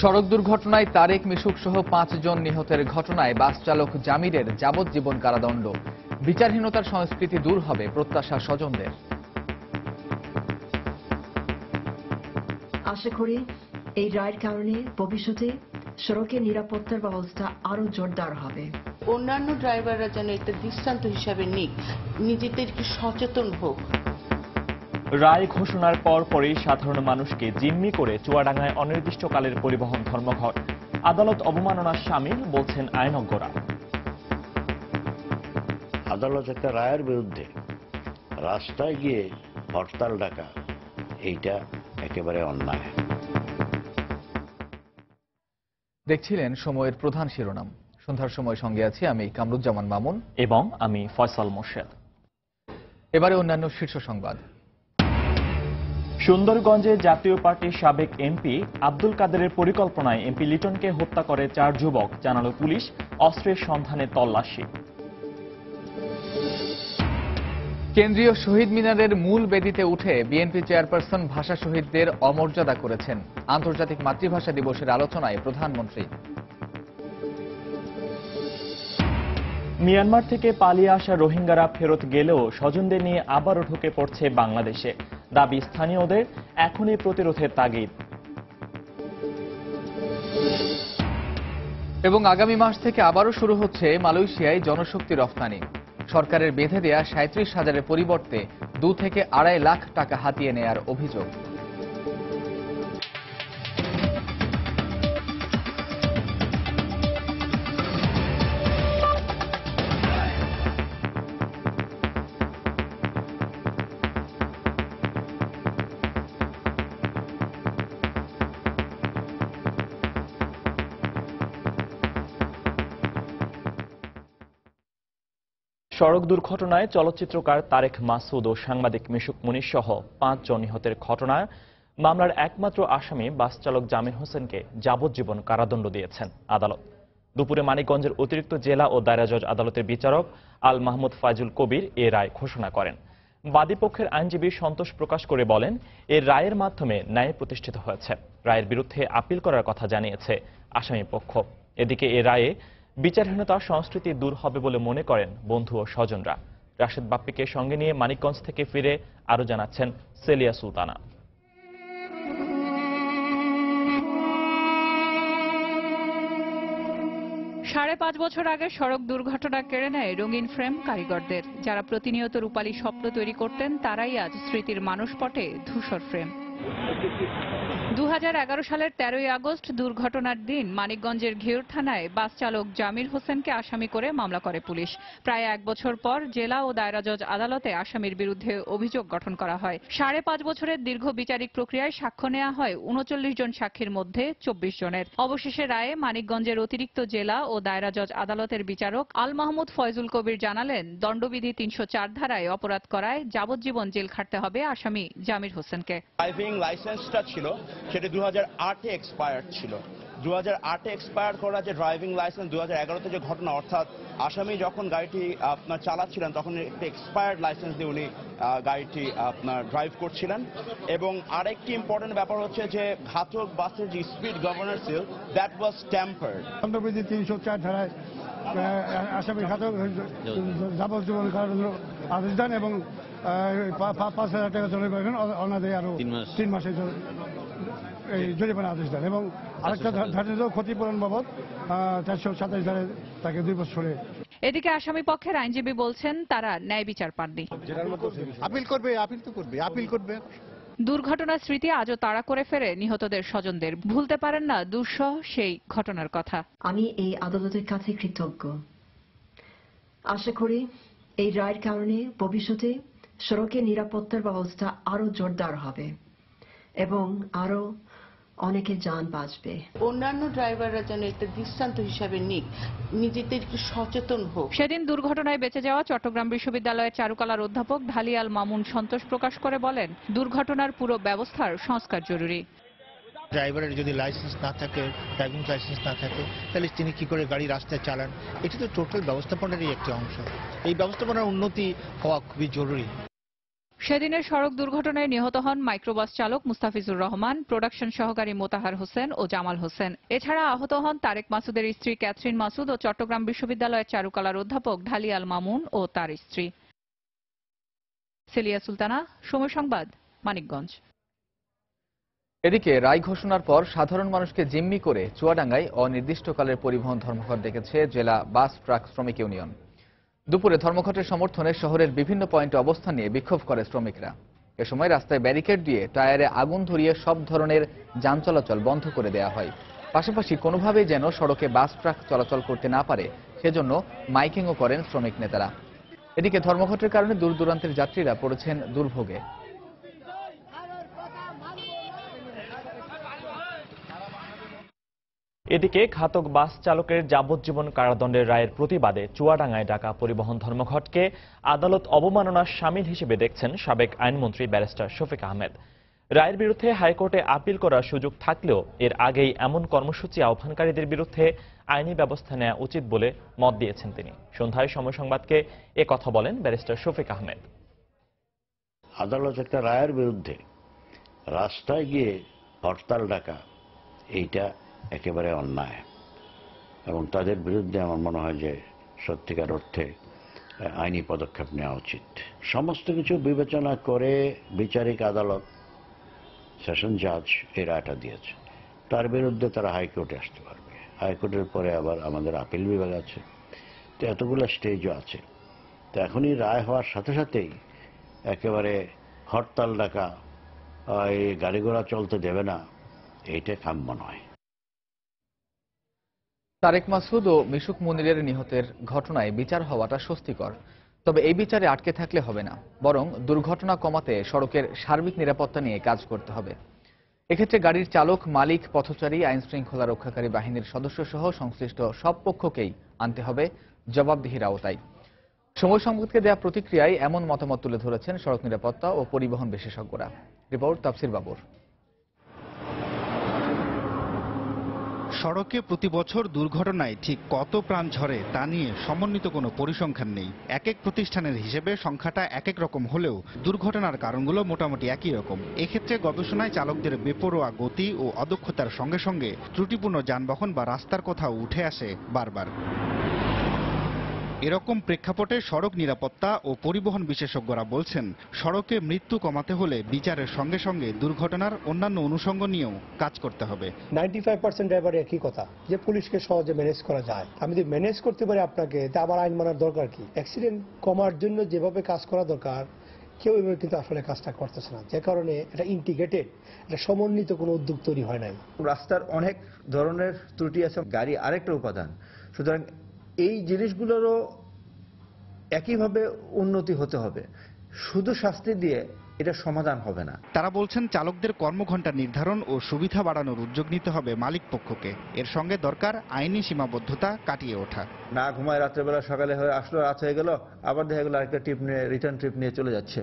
সড়ক দুর্ঘটনায় তারেক মিশুক সহ ৫ জন নিহতের ঘটনায় বাস চালক জামিরের যাবজ্জীবন কারাদণ্ড। বিচারহীনতার সংস্কৃতি দূর হবে প্রত্যাশা স্বজনদের। আশা করি এই রায়ের কারণে ভবিষ্যতে সড়কের নিরাপত্তার ব্যবস্থা আরো জোরদার হবে। অন্যান্য ড্রাইভাররা যেন একটা দৃষ্টান্ত হিসাবে নিক, নিজেদেরকে সচেতন হোক। রায় ঘোষণার পরপরই সাধারণ মানুষকে জিম্মি করে চুয়াডাঙ্গায় অনির্দিষ্টকালের পরিবহন ধর্মঘট। আদালত অবমাননার শামিল বলছেন আইনজ্ঞরা। আদালত একটা রায়ের বিরুদ্ধে রাস্তায় গিয়ে হরতাল ডাকা, এইটা একেবারে অন্যায়। দেখছিলেন সময়ের প্রধান শিরোনাম। সন্ধ্যার সময় সঙ্গে আছি আমি কামরুজ্জামান মামুন এবং আমি ফয়সাল মোর্শেদ। এবারে অন্যান্য শীর্ষ সংবাদ। সুন্দরগঞ্জে জাতীয় পার্টির সাবেক এমপি আব্দুল কাদেরের পরিকল্পনায় এমপি লিটনকে হত্যা করে 4 যুবক, জানালো পুলিশ। অস্ত্রের সন্ধানে তল্লাশি। কেন্দ্রীয় শহীদ মিনারের মূল বেদিতে উঠে বিএনপি চেয়ারপারসন ভাষা শহীদদের অমর্যাদা করেছেন। আন্তর্জাতিক মাতৃভাষা দিবসের আলোচনায় প্রধানমন্ত্রী। মিয়ানমার থেকে পালিয়ে আসা রোহিঙ্গারা ফেরত গেলেও স্বজনদের নিয়ে আবারও ঢুকে পড়ছে বাংলাদেশে। দাবি স্থানীয়দের, এখনই প্রতিরোধের তাগিদ। এবং আগামী মাস থেকে আবারও শুরু হচ্ছে মালয়েশিয়ায় জনশক্তি রফতানি। সরকারের বেঁধে দেয়া 37,000-এর পরিবর্তে 2 থেকে 2.5 লাখ টাকা হাতিয়ে নেয়ার অভিযোগ। সড়ক দুর্ঘটনায় চলচ্চিত্রকার তারেক মাসুদ ও সাংবাদিক মিশুক মুনির সহ 5 জন নিহতের ঘটনার মামলার একমাত্র আসামি বাস চালক জামির হোসেনকে যাবজ্জীবন কারাদণ্ড দিয়েছেন আদালত। দুপুরে মানিকগঞ্জের অতিরিক্ত জেলা ও দায়রা জজ আদালতের বিচারক আল মাহমুদ ফাইজুল কবির এ রায় ঘোষণা করেন। বাদীপক্ষের আইনজীবী সন্তোষ প্রকাশ করে বলেন, এর রায়ের মাধ্যমে ন্যায় প্রতিষ্ঠিত হয়েছে। রায়ের বিরুদ্ধে আপিল করার কথা জানিয়েছে আসামি পক্ষ। এদিকে এ রায়ে বিচারহীনতার সংস্কৃতি দূর হবে বলে মনে করেন বন্ধু ও স্বজনরা। রাশেদ বাপ্পিকে সঙ্গে নিয়ে মানিকগঞ্জ থেকে ফিরে আরো জানাচ্ছেন সেলিয়া সুলতানা। 5.5 বছর আগে সড়ক দুর্ঘটনা কেড়ে নেয় রঙিন ফ্রেম কারিগরদের। যারা প্রতিনিয়ত রূপালী স্বপ্ন তৈরি করতেন, তারাই আজ স্মৃতির মানসপটে ধূসর ফ্রেম। 2011 সালের 13ই আগস্ট দুর্ঘটনার দিন মানিকগঞ্জের ঘিওর থানায় বাস চালক জামির হোসেনকে আসামি করে মামলা করে পুলিশ। প্রায় 1 বছর পর জেলা ও দায়রা জজ আদালতে আসামির বিরুদ্ধে অভিযোগ গঠন করা হয়। 5.5 বছরের দীর্ঘ বিচারিক প্রক্রিয়ায় সাক্ষ্য নেওয়া হয় 39 জন সাক্ষীর মধ্যে 24 জনের। অবশেষে রায়ে মানিকগঞ্জের অতিরিক্ত জেলা ও দায়রা জজ আদালতের বিচারক আল মাহমুদ ফয়জুল কবির জানালেন, দণ্ডবিধি 304 ধারায় অপরাধ করায় যাবজ্জীবন জেল খাটতে হবে আসামি জামির হোসেনকে। ড্রাইভিং লাইসেন্সটা ছিল সেটা 2008-এ এক্সপায়ার্ড ছিল। 2008-এ এক্সপায়ার করা যে ড্রাইভিং লাইসেন্স 2011-তে যে ঘটনা, অর্থাৎ আসামি যখন গাড়িটি আপনার চালাচ্ছিলেন তখন একটা এক্সপায়ার্ড লাইসেন্স দিয়ে উনি গাড়িটি আপনার ড্রাইভ করছিলেন। এবং আরেকটি ইম্পর্টেন্ট ব্যাপার হচ্ছে যে ঘাতক বাসের যে speed governor seal, that was tampered. দণ্ডবিধি 304 ধারায় আসামি ঘাতক যাবজ্জীবন কারাদণ্ড আদেশ দেন এবং 5,000 টাকা জরিমানা অনাদায়ী আরো 3 মাসের এই জরিমানা আদেশ দেন এবং আরেকটা ধার্য ক্ষতিপূরণ বাবদ 427 ধারায় তাকে 2 বছরে। এদিকে আসামি পক্ষের আইনজীবী বলছেন, তারা ন্যায় বিচার পাননি। আপিল করবে। দুর্ঘটনার স্মৃতি আজও তাড়া করে ফেরে নিহতদের স্বজনদের। ভুলতে পারেন না দুঃসহ সেই ঘটনার কথা। আমি এই আদালতের কাছে কৃতজ্ঞ। আশা করি এই রায়ের কারণে ভবিষ্যতে সড়কের নিরাপত্তার ব্যবস্থা আরো জোরদার হবে এবং আরো অনেকের জান বাঁচবে। অন্যান্য ড্রাইভাররা যেন একটা দৃষ্টান্ত হিসাবে নিক, নিজেদেরকে সচেতন হোক। সেদিন দুর্ঘটনায় বেঁচে যাওয়া চট্টগ্রাম বিশ্ববিদ্যালয়ের চারুকলার অধ্যাপক ঢালি আল মামুন সন্তোষ প্রকাশ করে বলেন, দুর্ঘটনার পুরো ব্যবস্থার সংস্কার জরুরি। ড্রাইভারের যদি লাইসেন্স না থাকে, ড্রাইভিং লাইসেন্স না থাকে, তাহলে তিনি কি করে গাড়ি রাস্তায় চালান? এটি তো টোটাল ব্যবস্থাপনারই একটি অংশ। এই ব্যবস্থাপনার উন্নতি হওয়া খুবই জরুরি। সেদিনের সড়ক দুর্ঘটনায় নিহত হন মাইক্রোবাস চালক মুস্তাফিজুর রহমান, প্রোডাকশন সহকারী মোতাহার হোসেন ও জামাল হোসেন। এছাড়া আহত হন তারেক মাসুদের স্ত্রী ক্যাথরিন মাসুদ ও চট্টগ্রাম বিশ্ববিদ্যালয়ের চারুকলার অধ্যাপক ঢালি আল মামুন ও তার স্ত্রী। সেলিয়া সুলতানা, সময় সংবাদ, মানিকগঞ্জ। এদিকে রায় ঘোষণার পর সাধারণ মানুষকে জিম্মি করে চুয়াডাঙ্গায় অনির্দিষ্টকালের পরিবহন ধর্মঘট ডেকেছে জেলা বাস ট্রাক শ্রমিক ইউনিয়ন। দুপুরে ধর্মঘটের সমর্থনে শহরের বিভিন্ন পয়েন্টে অবস্থান নিয়ে বিক্ষোভ করে শ্রমিকরা। এ সময় রাস্তায় ব্যারিকেড দিয়ে টায়ারে আগুন ধরিয়ে সব ধরনের যান চলাচল বন্ধ করে দেওয়া হয়। পাশাপাশি কোনোভাবেই যেন সড়কে বাস ট্রাক চলাচল করতে না পারে সেজন্য মাইকিংও করেন শ্রমিক নেতারা। এদিকে ধর্মঘটের কারণে দূর দূরান্তের যাত্রীরা পড়েছেন দুর্ভোগে। এদিকে ঘাতক বাস চালকের যাবজ্জীবন কারাদণ্ডের রায়ের প্রতিবাদে চুয়াডাঙ্গায় ডাকা পরিবহন ধর্মঘটকে আদালত অবমাননার শামিল হিসেবে দেখছেন সাবেক আইনমন্ত্রী ব্যারিস্টার শফিক আহমেদ। রায়ের বিরুদ্ধে হাইকোর্টে আপিল করার সুযোগ থাকলেও এর আগেই এমন কর্মসূচি আহ্বানকারীদের বিরুদ্ধে আইনি ব্যবস্থা নেওয়া উচিত বলে মত দিয়েছেন তিনি। সন্ধ্যায় সময় সংবাদকে এ কথা বলেন ব্যারিস্টার শফিক আহমেদ। আদালত একটা রায়ের বিরুদ্ধে রাস্তায় গিয়ে হরতাল ডাকা এইটা একেবারে অন্যায় এবং তাদের বিরুদ্ধে আমার মনে হয় যে সত্যিকার অর্থে আইনি পদক্ষেপ নেওয়া উচিত। সমস্ত কিছু বিবেচনা করে বিচারিক আদালত সেশন জাজ এই রায়টা দিয়েছে, তার বিরুদ্ধে তারা হাইকোর্টে আসতে পারবে। হাইকোর্টের পরে আবার আমাদের আপিল বিভাগ আছে, তো এতগুলো স্টেজও আছে। তো এখনই রায় হওয়ার সাথে সাথেই একেবারে হরতাল ডাকা, এই গাড়ি ঘোড়া চলতে দেবে না, এইটা কাম্য নয়। তারেক মাসুদ ও মিশুক মুনিরের নিহতের ঘটনায় বিচার হওয়াটা স্বস্তিকর। তবে এই বিচারে আটকে থাকলে হবে না, বরং দুর্ঘটনা কমাতে সড়কের সার্বিক নিরাপত্তা নিয়ে কাজ করতে হবে। এক্ষেত্রে গাড়ির চালক, মালিক, পথচারী, আইন শৃঙ্খলা রক্ষাকারী বাহিনীর সদস্য সহ সংশ্লিষ্ট সব পক্ষকেই আনতে হবে জবাবদিহির আওতায়। সময় সংবাদকে দেয়া প্রতিক্রিয়ায় এমন মতামত তুলে ধরেছেন সড়ক নিরাপত্তা ও পরিবহন বিশেষজ্ঞরা। রিপোর্ট তাফসির বাবুর। সড়কে প্রতি বছর দুর্ঘটনায় ঠিক কত প্রাণ ঝরে তা নিয়ে সমন্বিত কোনো পরিসংখ্যান নেই। এক এক প্রতিষ্ঠানের হিসেবে সংখ্যাটা এক এক রকম হলেও দুর্ঘটনার কারণগুলো মোটামুটি একই রকম। এক্ষেত্রে গবেষণায় চালকদের বেপরোয়া গতি ও অদক্ষতার সঙ্গে সঙ্গে ত্রুটিপূর্ণ যানবাহন বা রাস্তার কোথাও উঠে আসে বারবার। এরকম প্রেক্ষাপটে সড়ক নিরাপত্তা ও পরিবহন বিশেষজ্ঞরা বলছেন, সড়কে মৃত্যু কমাতে হলে বিচারের সঙ্গে সঙ্গে দুর্ঘটনার অন্যান্য অনুষঙ্গ নিয়েও কাজ করতে হবে। 95% ড্রাইভার একই কথা যে পুলিশকে সহজে ম্যানেজ করা যায়। আমি যদি ম্যানেজ করতে পারি আপনাকে, তা আবার আইন মানার দরকার কি? অ্যাক্সিডেন্ট কমার জন্য যেভাবে কাজ করা দরকার কেউ এভাবে কিন্তু আসলে কাজটা করতেছে না, যে কারণে এটা ইন্টিগ্রেটেড, এটা সমন্বিত কোনো উদ্যোগ তৈরি হয় নাই। রাস্তার অনেক ধরনের ত্রুটি আছে, গাড়ি আরেকটা উপাদান। সুতরাং এই জিনিসগুলোরও একইভাবে উন্নতি হতে হবে, শুধু শাস্তি দিয়ে এটা সমাধান হবে না। তারা বলছেন, চালকদের কর্মঘণ্টা নির্ধারণ ও সুবিধা বাড়ানোর উদ্যোগ নিতে হবে মালিক পক্ষকে। এর সঙ্গে দরকার আইনি সীমাবদ্ধতা কাটিয়ে ওঠা। না ঘুমায় রাত্রেবেলা সকালে হয়ে আসলো, রাত হয়ে গেল, আবার দেখা গেল আরেকটা ট্রিপ নিয়ে, রিটার্ন ট্রিপ নিয়ে চলে যাচ্ছে।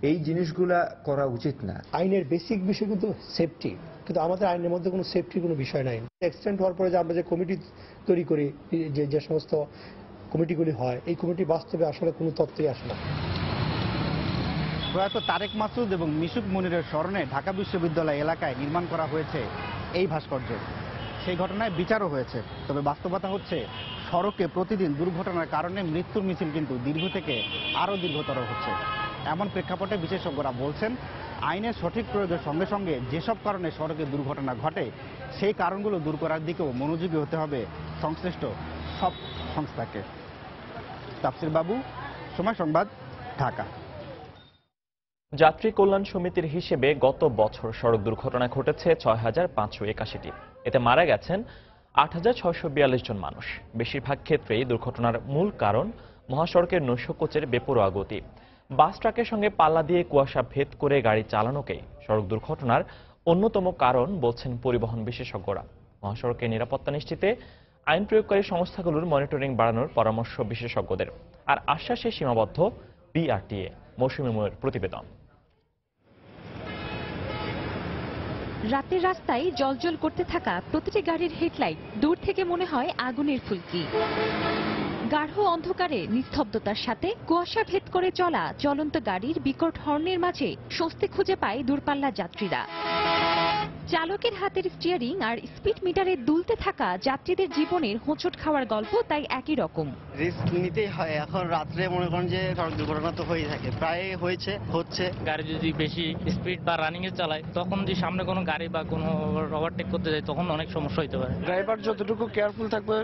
এই জিনিসগুলা করা উচিত না। আইনের বেসিক বিষয় কিন্তু সেফটি, কিন্তু আমাদের আইনের মধ্যে কোনো সেফটির কোনো বিষয় নাই। অ্যাক্সিডেন্ট হওয়ার পরে যে আমরা যে কমিটি তৈরি করি, যে সমস্ত কমিটিগুলি হয়, এই কমিটি বাস্তবে আসলে কোনো তথ্যই আসে না। প্রয়াত তারেক মাসুদ এবং মিশুক মুনিরের স্মরণে ঢাকা বিশ্ববিদ্যালয় এলাকায় নির্মাণ করা হয়েছে এই ভাস্কর্য। সেই ঘটনায় বিচারও হয়েছে। তবে বাস্তবতা হচ্ছে, সড়কে প্রতিদিন দুর্ঘটনার কারণে মৃত্যুর মিছিল কিন্তু দীর্ঘ থেকে আরও দীর্ঘতর হচ্ছে। এমন প্রেক্ষাপটে বিশেষজ্ঞরা বলছেন, আইনের সঠিক প্রয়োগের সঙ্গে সঙ্গে যেসব কারণে সড়কে দুর্ঘটনা ঘটে সেই কারণগুলো দূর করার দিকেও মনোযোগী হতে হবে সংশ্লিষ্ট সব সংস্থাকে। তাফসির বাবু, সময় সংবাদ, ঢাকা। যাত্রী কল্যাণ সমিতির হিসেবে গত বছর সড়ক দুর্ঘটনা ঘটেছে ৬,৫৮১টি। এতে মারা গেছেন ৮,৬৪২ জন মানুষ। বেশিরভাগ ক্ষেত্রেই দুর্ঘটনার মূল কারণ মহাসড়কের নৈশকোচের বেপরোয়া গতি। বাস ট্রাকের সঙ্গে পাল্লা দিয়ে কুয়াশা ভেদ করে গাড়ি চালানোকেই সড়ক দুর্ঘটনার অন্যতম কারণ বলছেন পরিবহন বিশেষজ্ঞরা। মহাসড়কের নিরাপত্তা নিশ্চিতে আইন প্রয়োগকারী সংস্থাগুলোর মনিটরিং বাড়ানোর পরামর্শ বিশেষজ্ঞদের। আর আশ্বাসে সীমাবদ্ধ বিআরটিএ। মৌসুমী ময়ের প্রতিবেদন। রাতের রাস্তায় জ্বলজ্বল করতে থাকা প্রতিটি গাড়ির হেডলাইট দূর থেকে মনে হয় আগুনের ফুলকি। গাঢ় অন্ধকারে নিস্তব্ধতার সাথে কুয়াশা ভেদ করে চলা চলন্ত গাড়ির বিকট হর্নের মাঝে স্বস্তি খুঁজে পায় দূরপাল্লার যাত্রীরা। চালকের হাতের স্টিয়ারিং আর স্পিড মিটারে দুলতে থাকা যাত্রীদের জীবনের হোঁচট খাওয়ার গল্প তাই একই রকম। রিস্ক নিতেই হয়। এখন রাত্রে মনে করেন যে সড়ক দুর্ঘটনা তো হয়ে থাকে, প্রায় হচ্ছে। গাড়ি যদি বেশি স্পিড বা রানিং এ চালায়, তখন যদি সামনে কোনো গাড়ি বা কোনো ওভারটেক করতে যায়, তখন অনেক সমস্যা হতে পারে। ড্রাইভার যতটুকু কেয়ারফুল থাকবে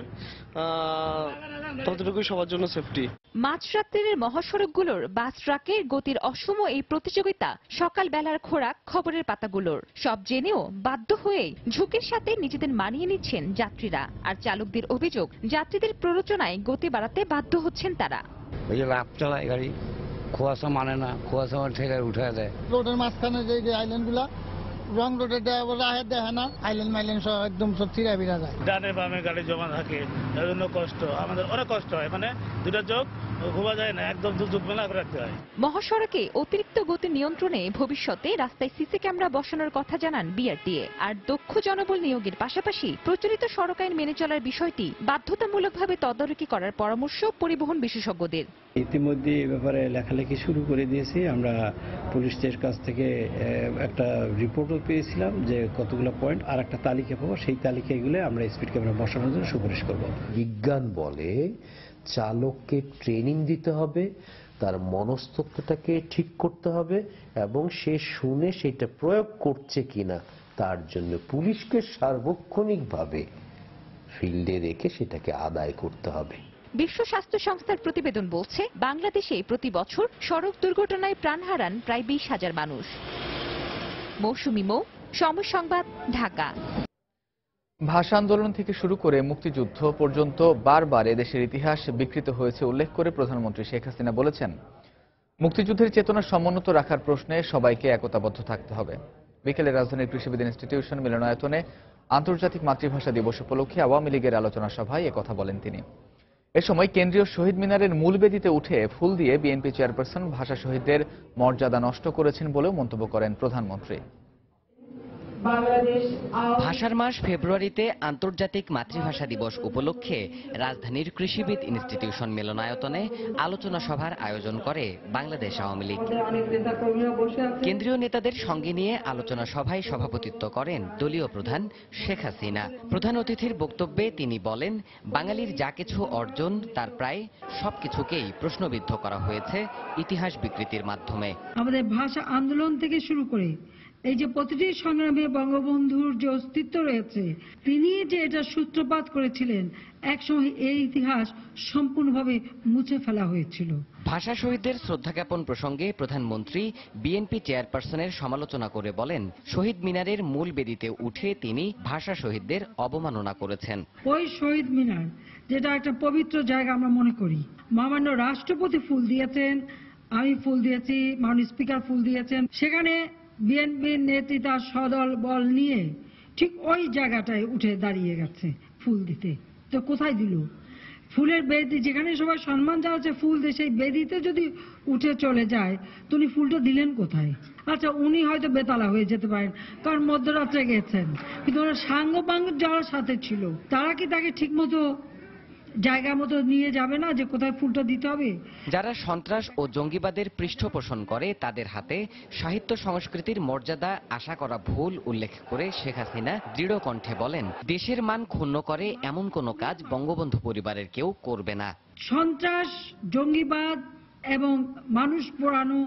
ততটুকুই সবার জন্য সেফটি। মাঝরাত্রির মহাসড়কগুলোর বাস ট্রাকের গতির অসম এই প্রতিযোগিতা সকাল বেলার খোরাক খবরের পাতাগুলোর। সব জেনেও বাধ্য হয়ে ঝুঁকির সাথে নিজেদের মানিয়ে নিচ্ছেন যাত্রীরা। আর চালকদের অভিযোগ, যাত্রীদের প্ররোচনায় গতি বাড়াতে বাধ্য হচ্ছেন তারা। ওই যে রাত চালায় গাড়ি, কুয়াশা মানে না, কুয়াশা থেকে উঠে দেয়। রোডের মাঝখানে যে আইল্যান্ড গুলা রং রোডে দেখে না, আইল্যান্ড মাইল্যান্ড সব একদম সব চিরা বিরা যায়। ডানে বামে গাড়ি জমা থাকে, এর জন্য কষ্ট, আমাদের অনেক কষ্ট হয়। মানে দুটা চোখ ঘুমা যায় না, একদম দুচোখ মেলা করে রাখতে হয়। মহাসড়কে অতিরিক্ত গতি নিয়ন্ত্রণে ভবিষ্যতে রাস্তায় সিসি ক্যামেরা বসানোর কথা জানান বিআরটিএ। আর দক্ষ জনবল নিয়োগের পাশাপাশি প্রচলিত সড়ক আইন মেনে চলার বিষয়টি বাধ্যতামূলকভাবে তদারকি করার পরামর্শ পরিবহন বিশেষজ্ঞদের। ইতিমধ্যে এ ব্যাপারে লেখালেখি শুরু করে দিয়েছি। আমরা পুলিশের কাছ থেকে একটা রিপোর্টও পেয়েছিলাম যে কতগুলো পয়েন্ট, আর একটা তালিকা পাবো। সেই তালিকাগুলো আমরা স্পিড ক্যামেরা বসানোর জন্য সুপারিশ করব। বিজ্ঞান বলে চালককে ট্রেনিং দিতে হবে, তার মনস্তত্ত্বটাকে ঠিক করতে হবে এবং সে শুনে সেটা প্রয়োগ করছে কিনা তার জন্য পুলিশকে সার্বক্ষণিকভাবে ফিল্ডে রেখে সেটাকে আদায় করতে হবে। বিশ্ব স্বাস্থ্য সংস্থার প্রতিবেদন বলছে, বাংলাদেশে প্রতি বছর সড়ক দুর্ঘটনায় প্রাণ হারান প্রায় 20,000 মানুষ। মৌসুমী মৌ, সময় সংবাদ, ঢাকা। ভাষা আন্দোলন থেকে শুরু করে মুক্তিযুদ্ধ পর্যন্ত বারবার এদেশের ইতিহাস বিকৃত হয়েছে উল্লেখ করে প্রধানমন্ত্রী শেখ হাসিনা বলেছেন, মুক্তিযুদ্ধের চেতনা সমুন্নত রাখার প্রশ্নে সবাইকে একতাবদ্ধ থাকতে হবে। বিকেলে রাজধানীর কৃষিবিদ ইনস্টিটিউশন মিলনায়তনে আন্তর্জাতিক মাতৃভাষা দিবস উপলক্ষে আওয়ামী লীগের আলোচনা সভায় একথা বলেন তিনি। এ সময় কেন্দ্রীয় শহীদ মিনারের মূল বেদিতে উঠে ফুল দিয়ে বিএনপি চেয়ারপারসন ভাষা শহীদদের মর্যাদা নষ্ট করেছেন বলেও মন্তব্য করেন প্রধানমন্ত্রী। ভাষার মাস ফেব্রুয়ারিতে আন্তর্জাতিক মাতৃভাষা দিবস উপলক্ষে রাজধানীর কৃষিবিদ ইনস্টিটিউশন মিলনায়তনে আলোচনা সভার আয়োজন করে বাংলাদেশ আওয়ামী লীগ। কেন্দ্রীয় নেতাদের সঙ্গে নিয়ে আলোচনা সভায় সভাপতিত্ব করেন দলীয় প্রধান শেখ হাসিনা। প্রধান অতিথির বক্তব্যে তিনি বলেন, বাঙালির যা কিছু অর্জন তার প্রায় সবকিছুকেই প্রশ্নবিদ্ধ করা হয়েছে ইতিহাস বিকৃতির মাধ্যমে। আমাদের ভাষা আন্দোলন থেকে শুরু করে এই যে প্রতিটি সংগ্রামে বঙ্গবন্ধুর যে অস্তিত্ব রয়েছে, তিনি যে এটা সূত্রপাত করেছিলেন, একসময় এই ইতিহাস সম্পূর্ণভাবে মুছে ফেলা হয়েছিল। ভাষা শহীদদের শ্রদ্ধা জ্ঞাপন প্রসঙ্গে প্রধানমন্ত্রী বিএনপি চেয়ারপারসনের সমালোচনা করে বলেন, শহীদ মিনারের মূল বেদিতে উঠে তিনি ভাষা শহীদদের অবমাননা করেছেন। ওই শহীদ মিনার যেটা একটা পবিত্র জায়গা আমরা মনে করি, মহামান্য রাষ্ট্রপতি ফুল দিয়েছেন, আমি ফুল দিয়েছি, মাননীয় স্পিকার ফুল দিয়েছেন, সেখানে বিএনপির নেতৃত্ব সদল বল নিয়ে ঠিক ওই জায়গাটায় উঠে দাঁড়িয়ে গেছে ফুল দিতে। তো কোথায় দিল? ফুলের বেদি, যেখানে সবাই সম্মান জানাচ্ছে ফুল দিয়ে, সেই বেদিতে যদি উঠে চলে যায়, তো উনি ফুলটা দিলেন কোথায়? আচ্ছা, উনি হয়তো বেতালা হয়ে যেতে পারেন, কারণ মধ্যরাত্রে গেছেন, কিন্তু ওনার সাঙ্গ পাঙ্গ যারা সাথে ছিল তারা কি তাকে ঠিক মতো জায়গা মতো নিয়ে যাবে না, যে কোথায় ফুলটা দিতে হবে? যারা সন্ত্রাস ও জঙ্গিবাদের পৃষ্ঠপোষণ করে তাদের হাতে সাহিত্য সংস্কৃতির মর্যাদা আশা করা ভুল উল্লেখ করে শেখ হাসিনা দৃঢ় কণ্ঠে বলেন, দেশের মান ক্ষুণ্ণ করে এমন কোনো কাজ বঙ্গবন্ধু পরিবারের কেউ করবে না। সন্ত্রাস, জঙ্গিবাদ এবং মানুষ পোড়ানো,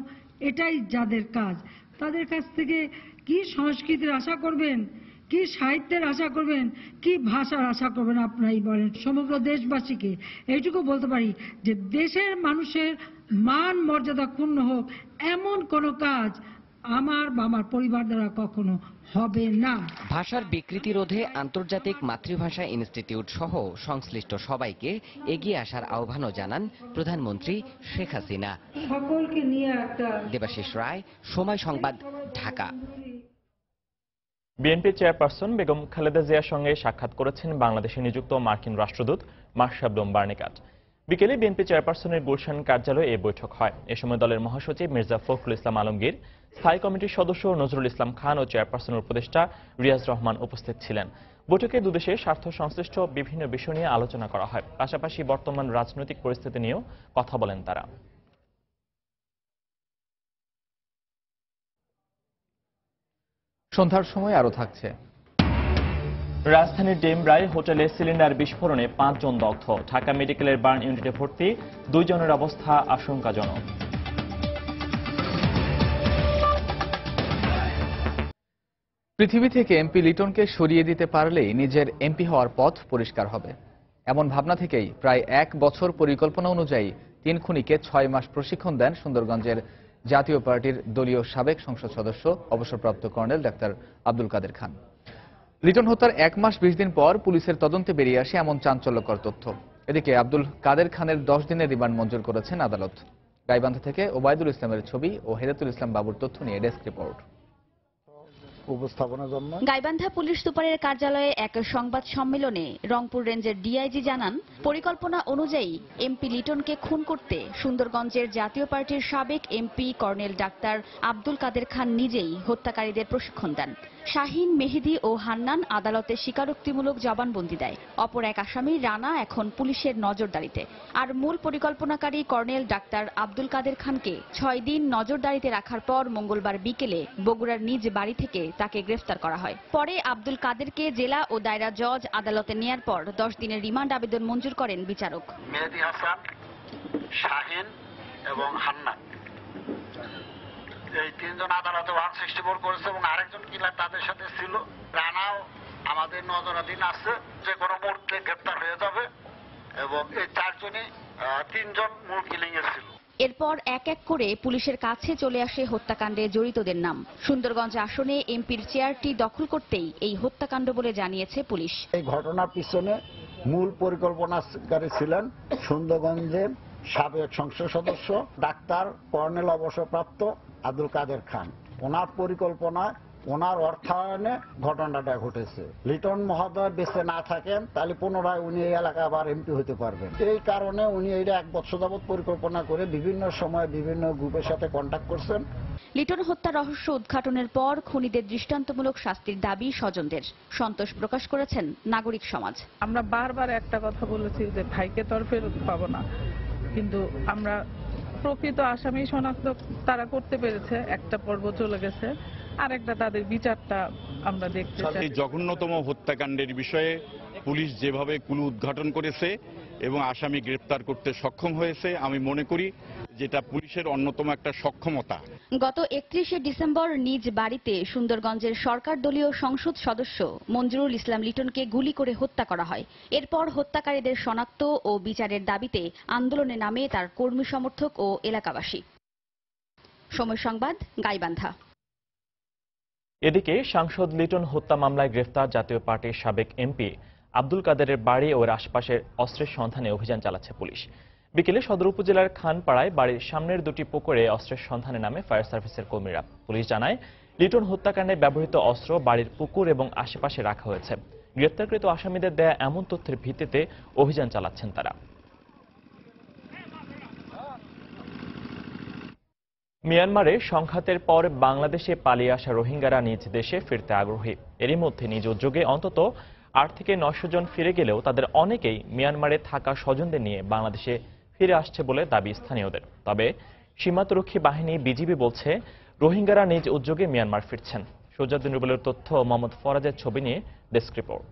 এটাই যাদের কাজ, তাদের কাছ থেকে কি সংস্কৃতির আশা করবেন, কি সাহিত্যের আশা করবেন, কি ভাষার আশা করবেন? আপনারাই বলেন। সমগ্র দেশবাসীকে এইটুকু বলতে পারি যে দেশের মানুষের মান মর্যাদা ক্ষুণ্ণ হোক এমন কোনো কাজ আমার বা আমার পরিবার দ্বারা কখনো হবে না। ভাষার বিকৃতি রোধে আন্তর্জাতিক মাতৃভাষা ইনস্টিটিউট সহ সংশ্লিষ্ট সবাইকে এগিয়ে আসার আহ্বানও জানান প্রধানমন্ত্রী শেখ হাসিনা। সকলকে নিয়ে একটা। দেবাশিস রায়, সময় সংবাদ, ঢাকা। বিএনপি চেয়ারপারসন বেগম খালেদা জিয়ার সঙ্গে সাক্ষাৎ করেছেন বাংলাদেশে নিযুক্ত মার্কিন রাষ্ট্রদূত মার্শাবলম বার্নিকাট। বিকেলে বিএনপি চেয়ারপারসনের গুলশান কার্যালয়ে এই বৈঠক হয়। এ সময় দলের মহাসচিব মির্জা ফখরুল ইসলাম আলমগীর, স্থায়ী কমিটির সদস্য নজরুল ইসলাম খান ও চেয়ারপারসনের উপদেষ্টা রিয়াজ রহমান উপস্থিত ছিলেন। বৈঠকে দুদেশের স্বার্থ সংশ্লিষ্ট বিভিন্ন বিষয় নিয়ে আলোচনা করা হয়। পাশাপাশি বর্তমান রাজনৈতিক পরিস্থিতি নিয়েও কথা বলেন তারা। সন্ধ্যার সময় আরো থাকছে। রাজধানীর ডেমরায় হোটেলে সিলিন্ডার বিস্ফোরণে 5 জন দগ্ধ। ঢাকা মেডিকেলের বার্ন ইউনিটে ভর্তি 2 জনের অবস্থা আশঙ্কাজনক। পৃথিবী থেকে এমপি লিটনকে সরিয়ে দিতে পারলেই নিজের এমপি হওয়ার পথ পরিষ্কার হবে, এমন ভাবনা থেকেই প্রায় 1 বছর পরিকল্পনা অনুযায়ী 3 খুনিকে 6 মাস প্রশিক্ষণ দেন সুন্দরগঞ্জের জাতীয় পার্টির দলীয় সাবেক সংসদ সদস্য অবসরপ্রাপ্ত কর্নেল ডাক্তার আব্দুল কাদের খান। লিটন হত্যার 1 মাস 20 দিন পর পুলিশের তদন্তে বেরিয়ে আসে এমন চাঞ্চল্যকর তথ্য। এদিকে আব্দুল কাদের খানের 10 দিনের রিমান্ড মঞ্জুর করেছেন আদালত। গাইবান্ধা থেকে ওবায়দুল ইসলামের ছবি ও হেদায়েতুল ইসলাম বাবুর তথ্য নিয়ে ডেস্ক রিপোর্ট। উপস্থাপনের জন্য গাইবান্ধা পুলিশ সুপারের কার্যালয়ে এক সংবাদ সম্মেলনে রংপুর রেঞ্জের ডিআইজি জানান, পরিকল্পনা অনুযায়ী এমপি লিটনকে খুন করতে সুন্দরগঞ্জের জাতীয় পার্টির সাবেক এমপি কর্নেল ডাক্তার আব্দুল কাদের খান নিজেই হত্যাকারীদের প্রশিক্ষণ দেন। শাহিন, মেহেদি ও হান্নান আদালতে স্বীকারোক্তিমূলক জবানবন্দি দেয়। অপর এক আসামি রানা এখন পুলিশের নজরদারিতে। আর মূল পরিকল্পনাকারী কর্নেল ডাক্তার আব্দুল কাদের খানকে 6 দিন নজরদারিতে রাখার পর মঙ্গলবার বিকেলে বগুড়ার নিজ বাড়ি থেকে তাকে গ্রেফতার করা হয়। পরে আব্দুল কাদেরকে জেলা ও দায়রা জজ আদালতে নেয়ার পর 10 দিনের রিমান্ড আবেদন মঞ্জুর করেন বিচারক। মেহেদি হাসান, শাহিন এবং হান্নান এই 3 জন আদালতে 164 করেছে এবং আরেকজন কিলার তাদের সাথে ছিল। রানাও আমাদের নজরাধীন আছে, যে কোনো মুহূর্তে গ্রেফতার হয়ে যাবে এবং এই 4 জনই 3 জন মূল কিলিং এর ছিল। এরপর এক এক করে পুলিশের কাছে চলে আসে হত্যাকাণ্ডে জড়িতদের নাম। সুন্দরগঞ্জ আসনে এমপির চেয়ারটি দখল করতেই এই হত্যাকাণ্ড বলে জানিয়েছে পুলিশ। এই ঘটনার পিছনে মূল পরিকল্পনাকারী ছিলেন সুন্দরগঞ্জের সাবেক সংসদ সদস্য ডাক্তার কর্নেল অবসরপ্রাপ্ত আব্দুল কাদের খান। ওনার পরিকল্পনায়, ওনার অর্থায়নে ঘটনাটা ঘটেছে। লিটন মহোদয় বেঁচে না থাকেন তাহলে পুনরায় উনি এই এলাকা আবার এমপি হতে পারবেন। এই কারণে উনি এটা 1 বছর যাবৎ পরিকল্পনা করে বিভিন্ন সময় বিভিন্ন গ্রুপের সাথে কন্ট্যাক্ট করছেন। লিটন হত্যা রহস্য উদ্ঘাটনের পর খুনিদের দৃষ্টান্তমূলক শাস্তির দাবি স্বজনদের। সন্তোষ প্রকাশ করেছেন নাগরিক সমাজ। আমরা বারবার একটা কথা বলেছি যে ভাইকে তো আর ফেরত পাবো না, কিন্তু আমরা প্রকৃত আসামি শনাক্ত তারা করতে পেরেছে, একটা পর্ব চলে গেছে, আর একটা তাদের বিচারটা আমরা দেখতে চাই। এই জঘন্যতম হত্যাকাণ্ডের বিষয়ে পুলিশ যেভাবে ক্লু উদ্ঘাটন করেছে এবং আসামি গ্রেফতার করতে সক্ষম হয়েছে, আমি মনে করি যেটা পুলিশের অন্যতম একটা সক্ষমতা। গত 31শে ডিসেম্বর নিজ বাড়িতে সুন্দরগঞ্জের সরকার দলীয় সংসদ সদস্য মঞ্জুরুল ইসলাম লিটনকে গুলি করে হত্যা করা হয়। এরপর হত্যাকারীদের শনাক্ত ও বিচারের দাবিতে আন্দোলনে নামে তার কর্মী সমর্থক ও এলাকাবাসী। সময় সংবাদ, গাইবান্ধা। এদিকে সাংসদ লিটন হত্যা মামলায় গ্রেফতার জাতীয় পার্টির সাবেক এমপি আব্দুল কাদেরের বাড়ি ও রাশপাশের অস্ত্রের সন্ধানে অভিযান চালাচ্ছে পুলিশ। বিকেলে সদর উপজেলার খানপাড়ায় বাড়ির সামনের 2টি পুকুরে অস্ত্রের সন্ধানে নামে ফায়ার সার্ভিসের কর্মীরা। পুলিশ জানায়, লিটন হত্যাকাণ্ডে ব্যবহৃত অস্ত্র বাড়ির পুকুর এবং আশেপাশে রাখা হয়েছে। গ্রেফতারকৃত আসামিদের দেয়া এমন তথ্যের ভিত্তিতে অভিযান চালাচ্ছেন তারা। মিয়ানমারে সংঘাতের পর বাংলাদেশে পালিয়ে আসা রোহিঙ্গারা নিজ দেশে ফিরতে আগ্রহী। এরই মধ্যে নিজ উদ্যোগে অন্তত 8 থেকে 900 জন ফিরে গেলেও তাদের অনেকেই মিয়ানমারে থাকা স্বজনদের নিয়ে বাংলাদেশে ফিরে আসছে বলে দাবি স্থানীয়দের। তবে সীমান্তরক্ষী বাহিনী বিজিবি বলছে, রোহিঙ্গারা নিজ উদ্যোগে মিয়ানমার ফিরছেন। সুজাউদ্দিন রুবেলের তথ্য, মোহাম্মদ ফরাজের ছবি নিয়ে ডেস্ক রিপোর্ট।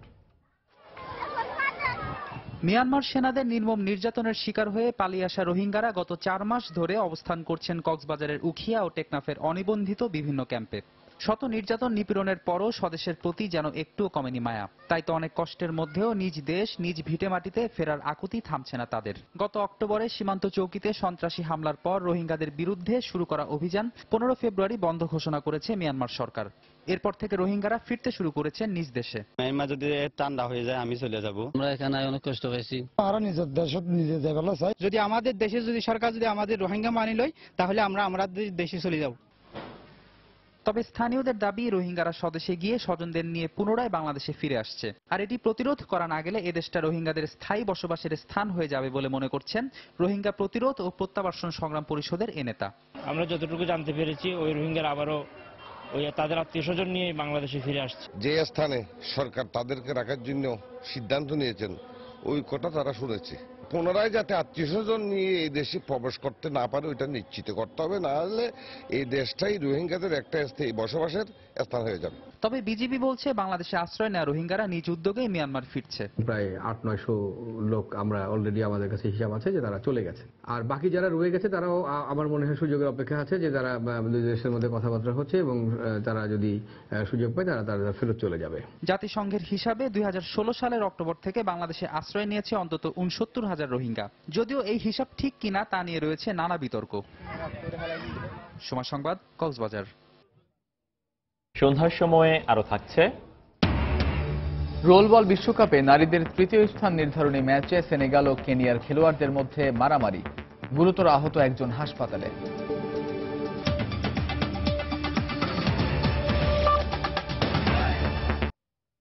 মিয়ানমার সেনাদের নির্মম নির্যাতনের শিকার হয়ে পালিয়ে আসা রোহিঙ্গারা গত 4 মাস ধরে অবস্থান করছেন কক্সবাজারের উখিয়া ও টেকনাফের অনিবন্ধিত বিভিন্ন ক্যাম্পে। শত নির্যাতন নিপীড়নের পরও স্বদেশের প্রতি যেন একটুও কমেনি মায়া। তাই তো অনেক কষ্টের মধ্যেও নিজ দেশ, নিজ ভিটেমাটিতে ফেরার আকুতি থামছে না তাদের। গত অক্টোবরে সীমান্ত চৌকিতে সন্ত্রাসী হামলার পর রোহিঙ্গাদের বিরুদ্ধে শুরু করা অভিযান 15 ফেব্রুয়ারি বন্ধ ঘোষণা করেছে মিয়ানমার সরকার। এরপর থেকে রোহিঙ্গারা ফিরতে শুরু করেছেন নিজ দেশে। মিয়ানমার যদি ঠান্ডা হয়ে যায় আমি চলে যাব। আমরা এখানে অনেক কষ্ট পেয়েছি। আমরা নিজের দেশে নিজে যাই ভালো চাই। যদি আমাদের দেশে যদি সরকার যদি আমাদের রোহিঙ্গা মানি লয়, তাহলে আমরা দেশে চলে যাব। তবে স্থানীয়দের দাবি, রোহিঙ্গারা স্বদেশে গিয়ে স্বজনদের নিয়ে পুনরায় বাংলাদেশে ফিরে আসছে। আর এটি প্রতিরোধ করা না গেলে এদেশটা রোহিঙ্গাদের স্থায়ী বসবাসের স্থান হয়ে যাবে বলে মনে করছেন রোহিঙ্গা প্রতিরোধ ও প্রত্যাবাসন সংগ্রাম পরিষদের এ নেতা। আমরা যতটুকু জানতে পেরেছি, ওই রোহিঙ্গারা আবারও ওই তাদের আত্মীয় স্বজন নিয়ে বাংলাদেশে ফিরে আসছে। যে স্থানে সরকার তাদেরকে রাখার জন্য সিদ্ধান্ত নিয়েছেন ওই কথা তারা শুনেছে। পুনরায় যাতে আত্মীয় স্বজন নিয়ে এই দেশে প্রবেশ করতে না পারে ওইটা নিশ্চিত করতে হবে, না হলে এই দেশটাই রোহিঙ্গাদের একটা স্থায়ী বসবাসের স্থান হয়ে যাবে। তবে বিজিবি বলছে বাংলাদেশে আশ্রয় নেওয়া রোহিঙ্গারা নিজ উদ্যোগে মিয়ানমার ফিরছে। প্রায় 800-900 লোক আমরা অলরেডি আমাদের কাছে হিসাব আছে যে তারা চলে গেছে, আর বাকি যারা রয়ে গেছে তারাও আমার মনে হয় সুযোগের অপেক্ষা আছে যে তারা দুই দেশের মধ্যে কথাবার্তা হচ্ছে এবং তারা যদি সুযোগ পায় তারা ফেরত চলে যাবে। জাতিসংঘের হিসাবে 2016 সালের অক্টোবর থেকে বাংলাদেশে আশ্রয় নিয়েছে অন্তত 69,000 রোহিঙ্গা। যদিও এই হিসাব ঠিক কিনা তা নিয়ে রয়েছে নানা বিতর্ক। সময় সংবাদ, কক্সবাজার। সন্ধ্যার সময়ে আরো থাকছে রোল বল বিশ্বকাপে নারীদের তৃতীয় স্থান নির্ধারণী ম্যাচে সেনেগাল ও কেনিয়ার খেলোয়াড়দের মধ্যে মারামারি, গুরুতর আহত একজন হাসপাতালে।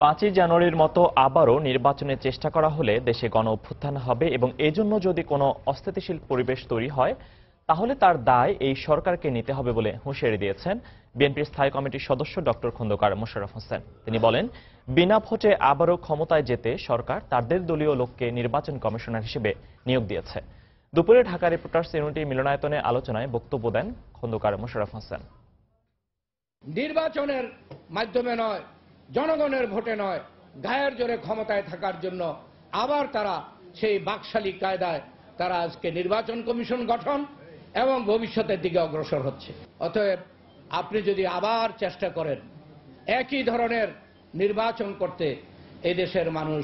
5ই জানুয়ারির মতো আবারও নির্বাচনের চেষ্টা করা হলে দেশে গণ অভ্যুত্থান হবে এবং এজন্য যদি কোনো অস্থিতিশীল পরিবেশ তৈরি হয় তাহলে তার দায় এই সরকারকে নিতে হবে বলে হুঁশিয়ারি দিয়েছেন বিএনপির স্থায়ী কমিটির সদস্য ডক্টর খন্দকার মোশাররফ হোসেন। তিনি বলেন, বিনা ভোটে আবারও ক্ষমতায় যেতে সরকার তাদের দলীয় লোককে নির্বাচন কমিশনার হিসেবে নিয়োগ দিয়েছে। দুপুরে ঢাকা রিপোর্টার্স ইউনিটি মিলনায়তনে আলোচনায় বক্তব্য দেন খন্দকার মোশাররফ হোসেন। নির্বাচনের মাধ্যমে নয়, জনগণের ভোটে নয়, গায়ের জোরে ক্ষমতায় থাকার জন্য আবার তারা সেই বাকশালী কায়দায় তারা আজকে নির্বাচন কমিশন গঠন এবং ভবিষ্যতের দিকে অগ্রসর হচ্ছে। অতএব আপনি যদি আবার চেষ্টা করেন একই ধরনের নির্বাচন করতে, এই দেশের মানুষ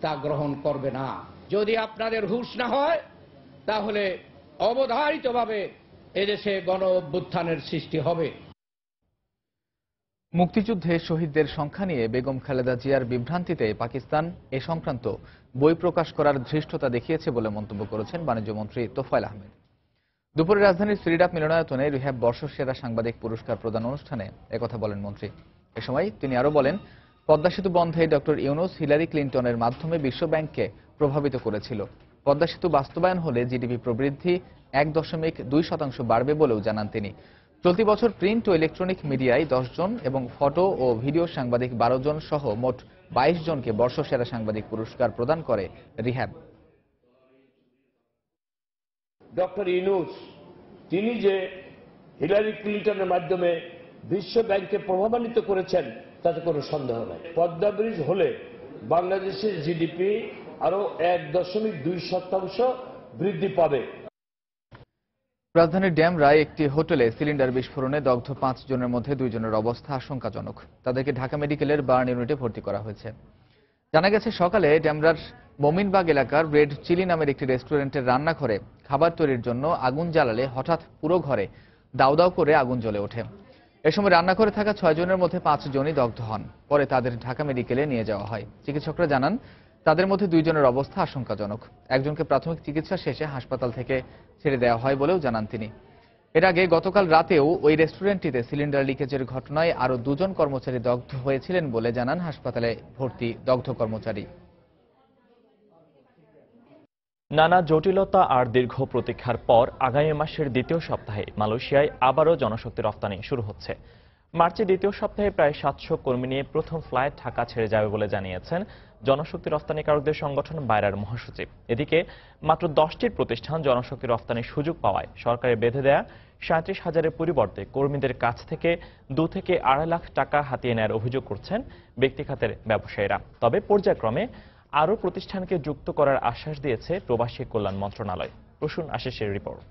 তা গ্রহণ করবে না। যদি আপনাদের হুঁশ না হয় তাহলে অবধারিতভাবে এদেশে গণ অভ্যুত্থানের সৃষ্টি হবে। মুক্তিযুদ্ধে শহীদদের সংখ্যা নিয়ে বেগম খালেদা জিয়ার বিভ্রান্তিতে পাকিস্তান এ সংক্রান্ত বই প্রকাশ করার ধৃষ্টতা দেখিয়েছে বলে মন্তব্য করেছেন বাণিজ্যমন্ত্রী তোফায়েল আহমেদ। দুপুরে রাজধানীর ফ্রিডাপ মিলনায়তনে রিহ্যাব বর্ষসেরা সাংবাদিক পুরস্কার প্রদান অনুষ্ঠানে একথা বলেন মন্ত্রী। এ সময় তিনি আরো বলেন, পদ্মা সেতু বন্ধে ডক্টর ইউনূস হিলারি ক্লিন্টনের মাধ্যমে বিশ্বব্যাংককে প্রভাবিত করেছিল। পদ্মা সেতু বাস্তবায়ন হলে জিডিপি প্রবৃদ্ধি 1.2% বাড়বে বলেও জানান তিনি। চলতি বছর প্রিন্ট ও ইলেকট্রনিক মিডিয়ায় 10 জন এবং ফটো ও ভিডিও সাংবাদিক 12 জন সহ মোট 22 জনকে বর্ষসেরা সাংবাদিক পুরস্কার প্রদান করে রিহ্যাব। ডক্টর ইউনূস তিনি যে হিলারি ক্লিন্টনের মাধ্যমে বিশ্ব ব্যাংককে প্রভাবান্বিত করেছেন তাতে কোনো সন্দেহ নাই। পদ্মা ব্রিজ হলে বাংলাদেশের জিডিপি আরো 1.2% বৃদ্ধি পাবে। রাজধানীর ড্যামরায় একটি হোটেলে সিলিন্ডার বিস্ফোরণে দগ্ধ 5 জনের মধ্যে 2 জনের অবস্থা আশঙ্কাজনক। তাদেরকে ঢাকা মেডিকেলের বার্ন ইউনিটে ভর্তি করা হয়েছে। জানা গেছে, সকালে ড্যামরার মমিনবাগ এলাকার ব্রেড চিলি নামের একটি রেস্টুরেন্টের রান্নাঘরে খাবার তৈরির জন্য আগুন জ্বালালে হঠাৎ পুরো ঘরে দাউ দাউ করে আগুন জ্বলে ওঠে। এ সময় রান্নাঘরে থাকা 6 জনের মধ্যে 5 জনই দগ্ধ হন। পরে তাদের ঢাকা মেডিকেলে নিয়ে যাওয়া হয়। চিকিৎসকরা জানান, তাদের মধ্যে 2 জনের অবস্থা আশঙ্কাজনক। একজনকে প্রাথমিক চিকিৎসা শেষে হাসপাতাল থেকে ছেড়ে দেওয়া হয় বলেও জানান তিনি। এর আগে গতকাল রাতেও ওই রেস্টুরেন্টটিতে সিলিন্ডার লিকেজের ঘটনায় আরও 2 জন কর্মচারী দগ্ধ হয়েছিলেন বলে জানান হাসপাতালে ভর্তি দগ্ধ কর্মচারী। নানা জটিলতা আর দীর্ঘ প্রতীক্ষার পর আগামী মাসের দ্বিতীয় সপ্তাহে মালয়েশিয়ায় আবারও জনশক্তি রপ্তানি শুরু হচ্ছে। মার্চের দ্বিতীয় সপ্তাহে প্রায় 700 কর্মী নিয়ে প্রথম ফ্লাইট ঢাকা ছেড়ে যাবে বলে জানিয়েছেন জনশক্তি রপ্তানিকারকদের সংগঠন বায়রার মহাসচিব। এদিকে মাত্র 10টির প্রতিষ্ঠান জনশক্তি রপ্তানির সুযোগ পাওয়ায় সরকারের বেঁধে দেয়া 37,000-এর পরিবর্তে কর্মীদের কাছ থেকে 2 থেকে 2.5 লাখ টাকা হাতিয়ে নেওয়ার অভিযোগ করছেন ব্যক্তিখাতের ব্যবসায়ীরা। তবে পর্যায়ক্রমে আরও প্রতিষ্ঠানকে যুক্ত করার আশ্বাস দিয়েছে প্রবাসী কল্যাণ মন্ত্রণালয়। প্রসূন আশিসের রিপোর্ট।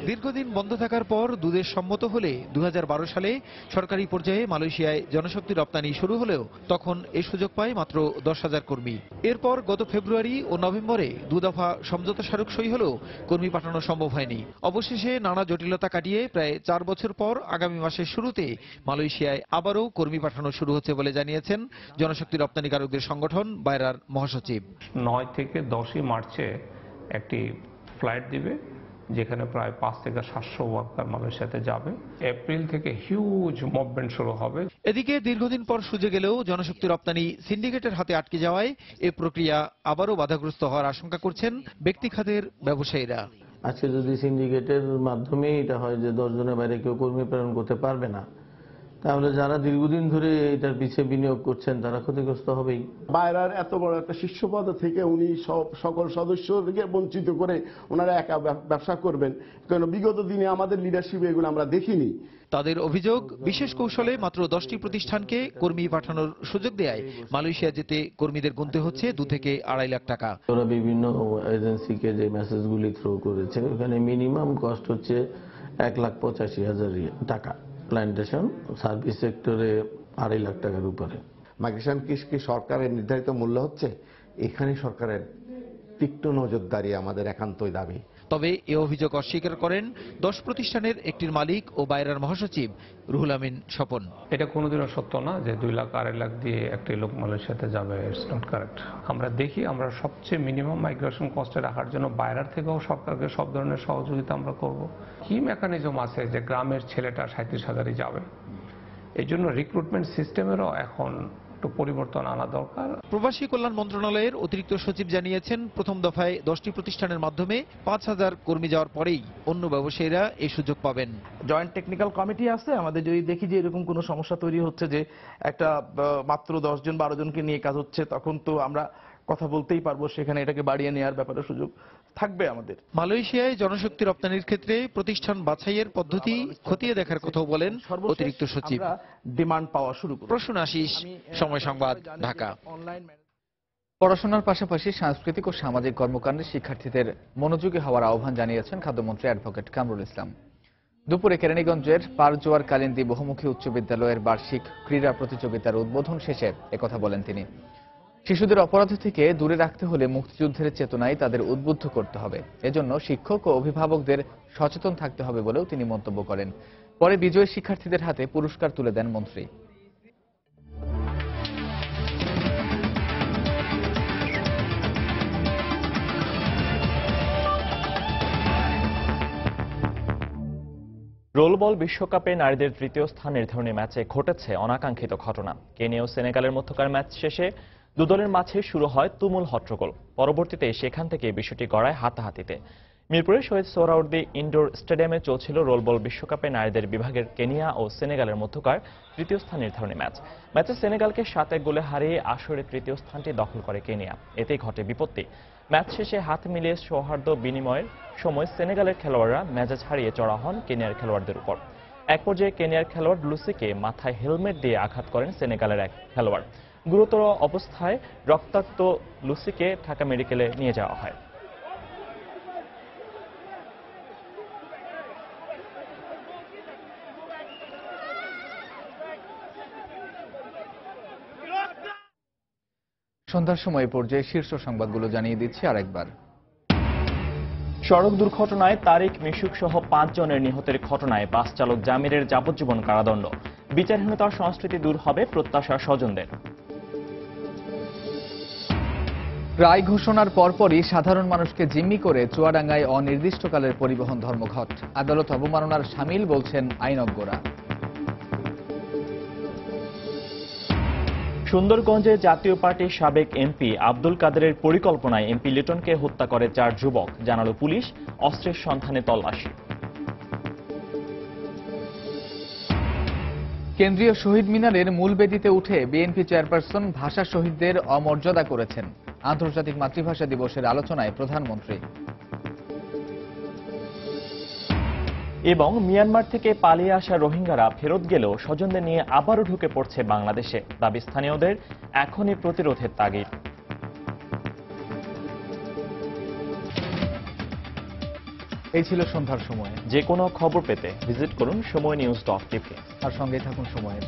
দীর্ঘদিন বন্ধ থাকার পর দুদেশ সম্মত হলে 2012 সালে সরকারি পর্যায়ে মালয়েশিয়ায় জনশক্তি রপ্তানি শুরু হলেও তখন এই সুযোগ পায় মাত্র 10,000 কর্মী। এরপর গত ফেব্রুয়ারি ও নভেম্বরে 2 দফা সমঝোতা স্মারক সই হলেও কর্মী পাঠানো সম্ভব হয়নি। অবশেষে নানা জটিলতা কাটিয়ে প্রায় 4 বছর পর আগামী মাসের শুরুতে মালয়েশিয়ায় আবারও কর্মী পাঠানো শুরু হচ্ছে বলে জানিয়েছেন জনশক্তি রপ্তানিকারকদের সংগঠন বায়রার মহাসচিব। 9 থেকে 10ই মার্চে একটি ফ্লাইট দিবে, যেখানে প্রায় 5 থেকে 700 ওয়ার্কার মালয়েশিয়াতে যাবে। এপ্রিল থেকে হিউজ মুভমেন্ট শুরু হবে। এদিকে দীর্ঘদিন পর সুযোগ এলেও জনশক্তি রপ্তানি সিন্ডিকেটের হাতে আটকে যাওয়ায় এই প্রক্রিয়া আবারও বাধাগ্রস্ত হওয়ার আশঙ্কা করছেন ব্যক্তি খাতের ব্যবসায়ীরা। আজকে যদি সিন্ডিকেটের মাধ্যমে এটা হয় যে 10 জনের বাইরে কেউ কর্মী প্রেরণ করতে পারবে না, তাহলে যারা দীর্ঘদিন ধরে এটার পিছিয়ে বিনিয়োগ করছেন তারা ক্ষতিগ্রস্ত হবেই। বাইরার এত বড় একটা শীর্ষ পদে থেকে উনি সকল সদস্যকে বঞ্চিত করে ওনারা একা ব্যবসা করবেন, কারণ বিগত দিনে আমাদের লিডারশিপে এগুলো আমরা দেখিনি। তাদের অভিযোগ, বিশেষ কৌশলে মাত্র 10টি প্রতিষ্ঠানকে কর্মী পাঠানোর সুযোগ দেয় মালয়েশিয়া যেতে কর্মীদের গুনতে হচ্ছে 2 থেকে 2.5 লাখ টাকা। ওরা বিভিন্ন এজেন্সিকে যে মেসেজগুলি থ্রো করেছে, ওখানে মিনিমাম কস্ট হচ্ছে 1,85,000 টাকা, প্ল্যান্টেশন সার্ভিস সেক্টরে 2.5 লাখ টাকার উপরে। মাইগ্রেশন কি সরকারের নির্ধারিত মূল্য হচ্ছে? এখানে সরকারের তীক্ষ্ণ নজরদারি আমাদের একান্তই দাবি। তবে এ অভিযোগ অস্বীকার করেন 10 প্রতিষ্ঠানের একটির মালিক ও বাইরার মহাসচিব রুহুল আমিন স্বপন। এটা কোনোদিনও সত্য না যে 2 লাখ 2.5 লাখ দিয়ে একটি লোক মালয়েশিয়াতে যাবে, ইটস নট কারেক্ট। আমরা দেখি আমরা সবচেয়ে মিনিমাম মাইগ্রেশন কস্টে রাখার জন্য বাইরের থেকেও সরকারকে সব ধরনের সহযোগিতা আমরা করব। কি মেকানিজম আছে যে গ্রামের ছেলেটা 37,000-ই যাবে? এই জন্য রিক্রুটমেন্ট সিস্টেমেরও এখন একটু পরিবর্তন আনা দরকার। প্রবাসী কল্যাণ মন্ত্রণালয়ের অতিরিক্ত সচিব জানিয়েছেন, প্রথম দফায় 10টি প্রতিষ্ঠানের মাধ্যমে 5,000 কর্মী যাওয়ার পরেই অন্য ব্যবসায়ীরা এই সুযোগ পাবেন। জয়েন্ট টেকনিক্যাল কমিটি আছে আমাদের, যদি দেখি যে এরকম কোনো সমস্যা তৈরি হচ্ছে যে একটা মাত্র 10 জন 12 জনকে নিয়ে কাজ হচ্ছে, তখন তো আমরা কথা বলতেই পারবো, সেখানে এটাকে বাড়িয়ে নেওয়ার ব্যাপারে সুযোগ থাকবে আমাদের। মালয়েশিয়ায় জনশক্তি রপ্তানির ক্ষেত্রে প্রতিষ্ঠান বাছাইয়ের পদ্ধতি খতিয়ে দেখার কথাও বলেন অতিরিক্ত সচিব। ডিমান্ড পাওয়া শুরু করব। প্রসূন আশিস, সময় সংবাদ, ঢাকা। পড়াশোনার পাশাপাশি সাংস্কৃতিক ও সামাজিক কর্মকাণ্ডে শিক্ষার্থীদের মনোযোগী হওয়ার আহ্বান জানিয়েছেন খাদ্যমন্ত্রী অ্যাডভোকেট কামরুল ইসলাম। দুপুরে কেরানীগঞ্জের পারজোয়ার কালিন্দী বহুমুখী উচ্চ বিদ্যালয়ের বার্ষিক ক্রীড়া প্রতিযোগিতার উদ্বোধন শেষে একথা বলেন তিনি। শিশুদের অপরাধ থেকে দূরে রাখতে হলে মুক্তিযুদ্ধের চেতনায় তাদের উদ্বুদ্ধ করতে হবে, এজন্য শিক্ষক ও অভিভাবকদের সচেতন থাকতে হবে বলেও তিনি মন্তব্য করেন। পরে বিজয়ী শিক্ষার্থীদের হাতে পুরস্কার তুলে দেন মন্ত্রী। রোলবল বিশ্বকাপে নারীদের তৃতীয় স্থান নির্ধারণী ম্যাচে ঘটেছে অনাকাঙ্ক্ষিত ঘটনা। কেনিয়া ও সেনেগালের মধ্যকার ম্যাচ শেষে দুদলের মাঝে শুরু হয় তুমুল হট্টগোল। পরবর্তীতে সেখান থেকে বিষয়টি গড়ায় হাতাহাতিতে। মিরপুরের শহীদ সোহরাওয়ার্দী ইনডোর স্টেডিয়ামে চলছিল রোলবল বিশ্বকাপে নারীদের বিভাগের কেনিয়া ও সেনেগালের মধ্যকার তৃতীয় স্থান নির্ধারণী ম্যাচ। ম্যাচে সেনেগালকে 7-1 গোলে হারিয়ে আসরে তৃতীয় স্থানটি দখল করে কেনিয়া। এতেই ঘটে বিপত্তি। ম্যাচ শেষে হাত মিলিয়ে সৌহার্দ্য বিনিময়ের সময় সেনেগালের খেলোয়াড়রা মেজাজ হারিয়ে চড়া হন কেনিয়ার খেলোয়াড়দের উপর। এক পর্যায়ে কেনিয়ার খেলোয়াড় লুসিকে মাথায় হেলমেট দিয়ে আঘাত করেন সেনেগালের এক খেলোয়াড়। গুরুতর অবস্থায় রক্তাক্ত লুসিকে ঢাকা মেডিকেলে নিয়ে যাওয়া হয়। সন্ধ্যার সময় পর্যায়ে শীর্ষ সংবাদগুলো জানিয়ে দিচ্ছি আরেকবার। সড়ক দুর্ঘটনায় তারিক মিশুক সহ 5 জনের নিহতের ঘটনায় বাস চালক জামিরের যাবজ্জীবন কারাদণ্ড। বিচারহীনতার সংস্কৃতি দূর হবে প্রত্যাশা স্বজনদের। রায় ঘোষণার পরপরই সাধারণ মানুষকে জিম্মি করে চুয়াডাঙ্গায় অনির্দিষ্টকালের পরিবহন ধর্মঘট। আদালত অবমাননার শামিল বলছেন আইনজ্ঞরা। সুন্দরগঞ্জে জাতীয় পার্টির সাবেক এমপি আব্দুল কাদেরের পরিকল্পনায় এমপি লিটনকে হত্যা করে 4 যুবক, জানালো পুলিশ। অস্ত্রের সন্ধানে তল্লাশি। কেন্দ্রীয় শহীদ মিনারের মূল বেদিতে উঠে বিএনপি চেয়ারপারসন ভাষা শহীদদের অমর্যাদা করেছেন। আন্তর্জাতিক মাতৃভাষা দিবসের আলোচনায় প্রধানমন্ত্রী। এবং মিয়ানমার থেকে পালিয়ে আসা রোহিঙ্গারা ফেরত গেলেও স্বজনদের নিয়ে আবারও ঢুকে পড়ছে বাংলাদেশে। দাবি স্থানীয়দের, এখনই প্রতিরোধের তাগিদ। এই ছিল সন্ধ্যার সময়। যে কোনো খবর পেতে ভিজিট করুন সময়নিউজ.tv। আর সঙ্গে থাকুন সময়ের।